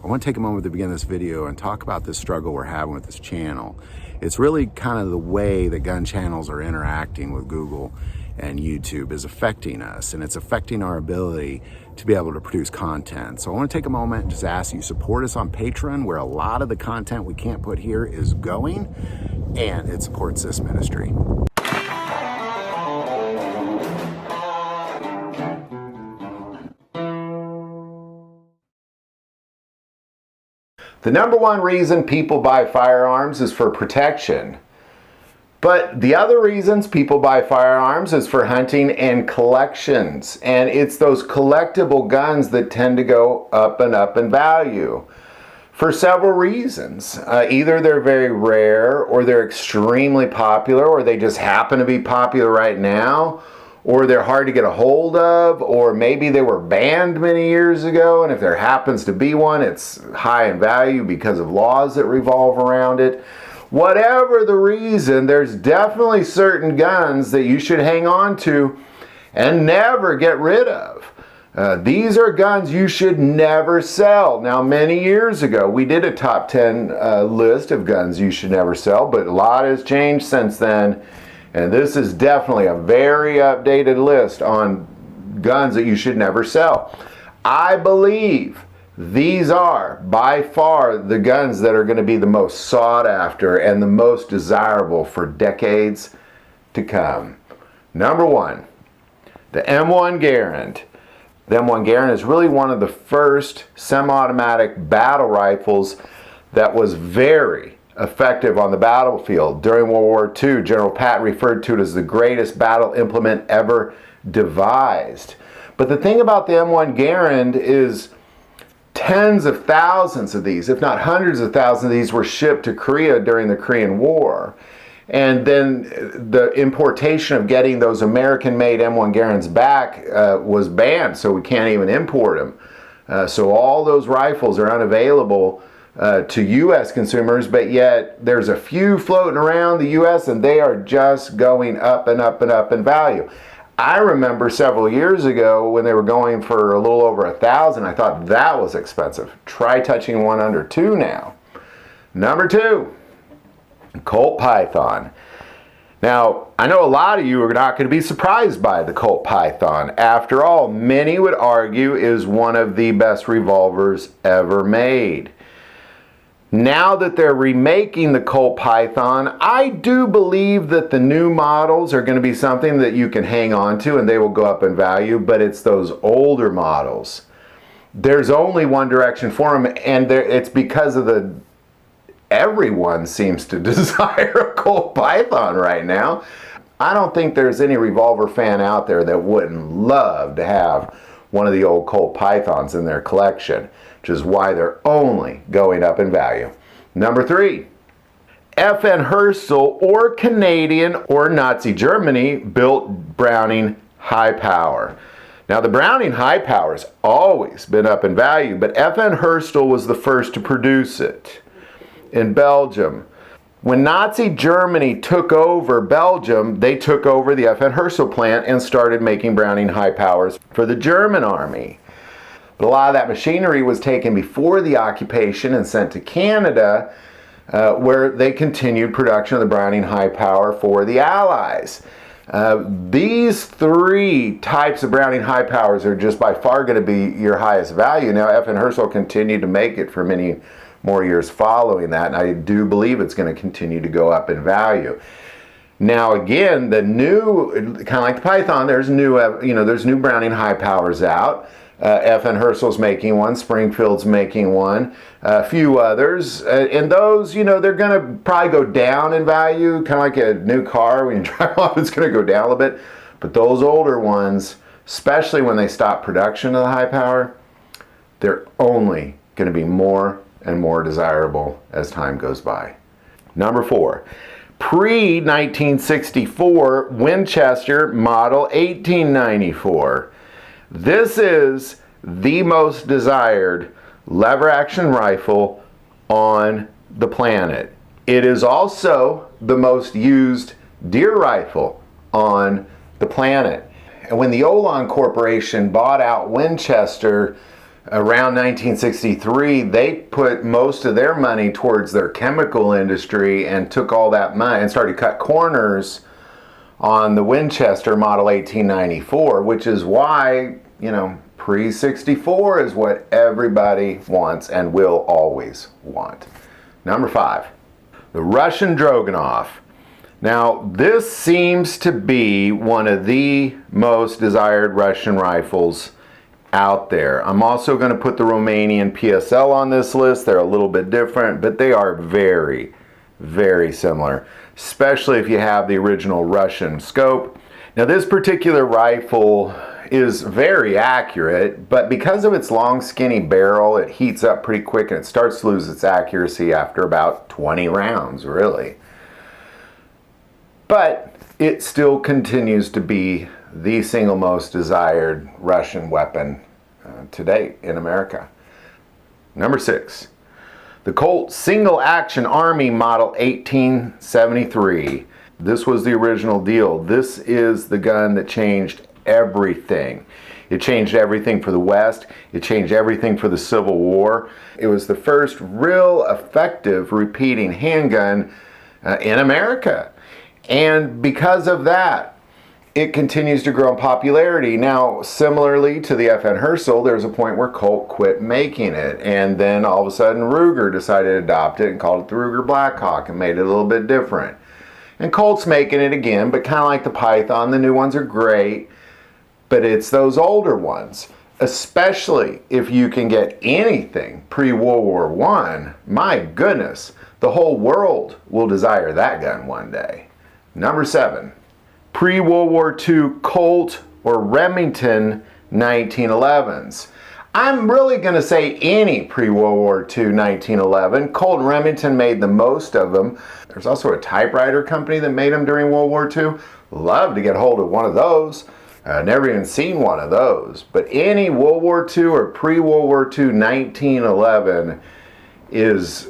I want to take a moment to begin this video and talk about this struggle we're having with this channel. It's really kind of the way that gun channels are interacting with Google and YouTube is affecting us, and it's affecting our ability to be able to produce content. So I want to take a moment and just ask you, support us on Patreon, where a lot of the content we can't put here is going, and it supports this ministry. The number one reason people buy firearms is for protection. But the other reasons people buy firearms is for hunting and collections. And it's those collectible guns that tend to go up and up in value for several reasons. Either they're very rare, or they're extremely popular, or they just happen to be popular right now, or they're hard to get a hold of, or maybe they were banned many years ago, and if there happens to be one, it's high in value because of laws that revolve around it. Whatever the reason, there's definitely certain guns that you should hang on to and never get rid of. These are guns you should never sell. Now, many years ago, we did a top 10 list of guns you should never sell, but a lot has changed since then. And this is definitely a very updated list on guns that you should never sell. I believe these are by far the guns that are going to be the most sought after and the most desirable for decades to come. Number one, the M1 Garand. The M1 Garand is really one of the first semi-automatic battle rifles that was very effective on the battlefield. During World War II, General Patton referred to it as the greatest battle implement ever devised. But the thing about the M1 Garand is tens of thousands of these, if not hundreds of thousands of these, were shipped to Korea during the Korean War. And then the importation of getting those American-made M1 Garands back was banned, so we can't even import them. So all those rifles are unavailable to U.S. consumers, but yet there's a few floating around the U.S. and they are just going up and up and up in value. I remember several years ago when they were going for a little over $1,000. I thought that was expensive. Try touching one under $2 now. Number two, Colt Python. Now, I know a lot of you are not going to be surprised by the Colt Python. After all, many would argue is one of the best revolvers ever made. Now that they're remaking the Colt Python, I do believe that the new models are going to be something that you can hang on to and they will go up in value, but it's those older models. There's only one direction for them, and it's because of everyone seems to desire a Colt Python right now. I don't think there's any revolver fan out there that wouldn't love to have one of the old Colt Pythons in their collection, which is why they're only going up in value. Number three, FN Herstal, or Canadian or Nazi Germany built Browning High Power. Now, the Browning High Power has always been up in value, but FN Herstal was the first to produce it in Belgium. When Nazi Germany took over Belgium, they took over the FN Herstal plant and started making Browning High Powers for the German army. But a lot of that machinery was taken before the occupation and sent to Canada, where they continued production of the Browning High Power for the Allies. These three types of Browning High Powers are just by far going to be your highest value. Now, FN Herstal continued to make it for many more years following that, and I do believe it's going to continue to go up in value. Now, again, the new, kind of like the Python, there's new Browning High Powers out. FN Herstal's making one, Springfield's making one, a few others, and those, they're going to probably go down in value, kind of like a new car. When you drive off, it's going to go down a little bit. But those older ones, especially when they stop production of the high power, they're only going to be more and more desirable as time goes by. Number four, pre-1964 Winchester Model 1894. This is the most desired lever action rifle on the planet. It is also the most used deer rifle on the planet. And when the Olan Corporation bought out Winchester Around 1963, they put most of their money towards their chemical industry and took all that money and started to cut corners on the Winchester Model 1894, which is why, you know, pre-64 is what everybody wants and will always want. Number 5, the Russian Dragunov. Now, this seems to be one of the most desired Russian rifles out there. I'm also going to put the Romanian PSL on this list. They're a little bit different, but they are very, very similar, especially if you have the original Russian scope. Now, this particular rifle is very accurate, but because of its long, skinny barrel, it heats up pretty quick and it starts to lose its accuracy after about 20 rounds, really. But it still continues to be the single most desired Russian weapon to date in America. Number 6, the Colt Single Action Army Model 1873. This was the original deal. This is the gun that changed everything. It changed everything for the West. It changed everything for the Civil War. It was the first real effective repeating handgun in America. And because of that, it continues to grow in popularity. Now, similarly to the FN Herstal, there's a point where Colt quit making it. And then all of a sudden, Ruger decided to adopt it and called it the Ruger Blackhawk and made it a little bit different. And Colt's making it again, but kind of like the Python, the new ones are great, but it's those older ones. Especially if you can get anything pre-World War I, my goodness, the whole world will desire that gun one day. Number 7, pre-World War II Colt or Remington 1911s. I'm really going to say any pre-World War II 1911. Colt and Remington made the most of them. There's also a typewriter company that made them during World War II. Love to get hold of one of those. Never even seen one of those. But any World War II or pre-World War II 1911 is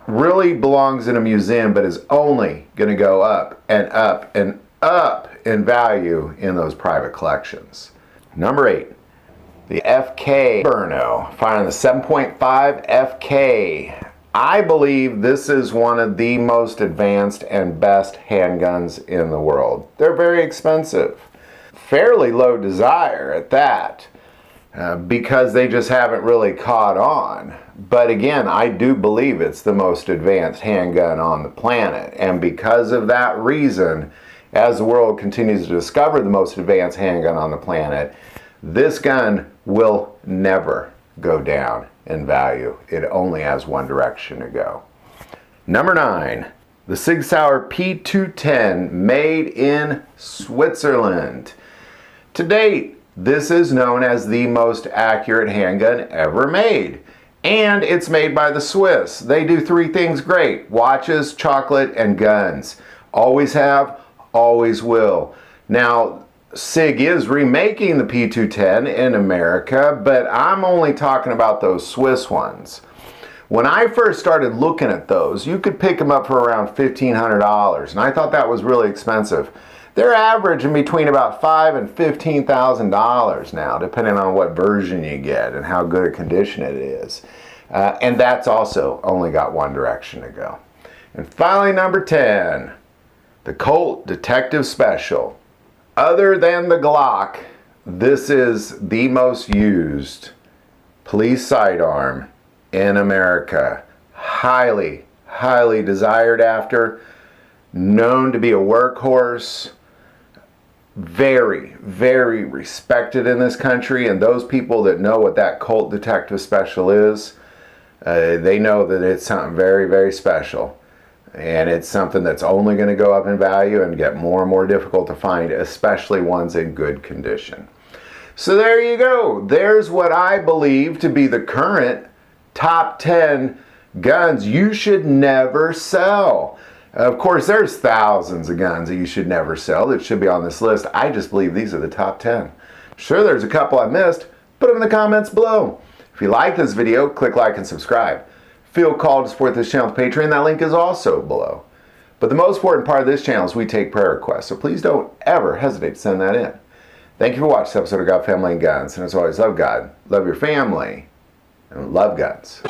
really belongs in a museum, but is only going to go up and up and up in value in those private collections. Number 8, the FK Brno, firing the 7.5 FK. I believe this is one of the most advanced and best handguns in the world. They're very expensive, fairly low desire at that, because they just haven't really caught on. But again, I do believe it's the most advanced handgun on the planet. And because of that reason, as the world continues to discover the most advanced handgun on the planet, this gun will never go down in value. It only has one direction to go. Number 9, the Sig Sauer P210, made in Switzerland. To date, this is known as the most accurate handgun ever made. And it's made by the Swiss. They do 3 things great: watches, chocolate, and guns. Always have, always will. Now, Sig is remaking the P210 in America, but I'm only talking about those Swiss ones. When I first started looking at those, you could pick them up for around $1,500, and I thought that was really expensive. They're averaging between about $5,000 and $15,000 now, depending on what version you get and how good a condition it is. And that's also only got one direction to go. And finally, number 10, the Colt Detective Special. Other than the Glock, this is the most used police sidearm in America. Highly, highly desired after, known to be a workhorse, very, very respected in this country, and those people that know what that Colt Detective Special is, they know that it's something very, very special. And it's something that's only going to go up in value and get more and more difficult to find, especially ones in good condition. So there you go. There's what I believe to be the current top 10 guns you should never sell. Of course, there's thousands of guns that you should never sell that should be on this list. I just believe these are the top 10. Sure, there's a couple I missed. Put them in the comments below. If you like this video, click like and subscribe. Feel called to support this channel with Patreon. That link is also below. But the most important part of this channel is we take prayer requests, so please don't ever hesitate to send that in. Thank you for watching this episode of God, Family, and Guns. And as always, love God, love your family, and love guns.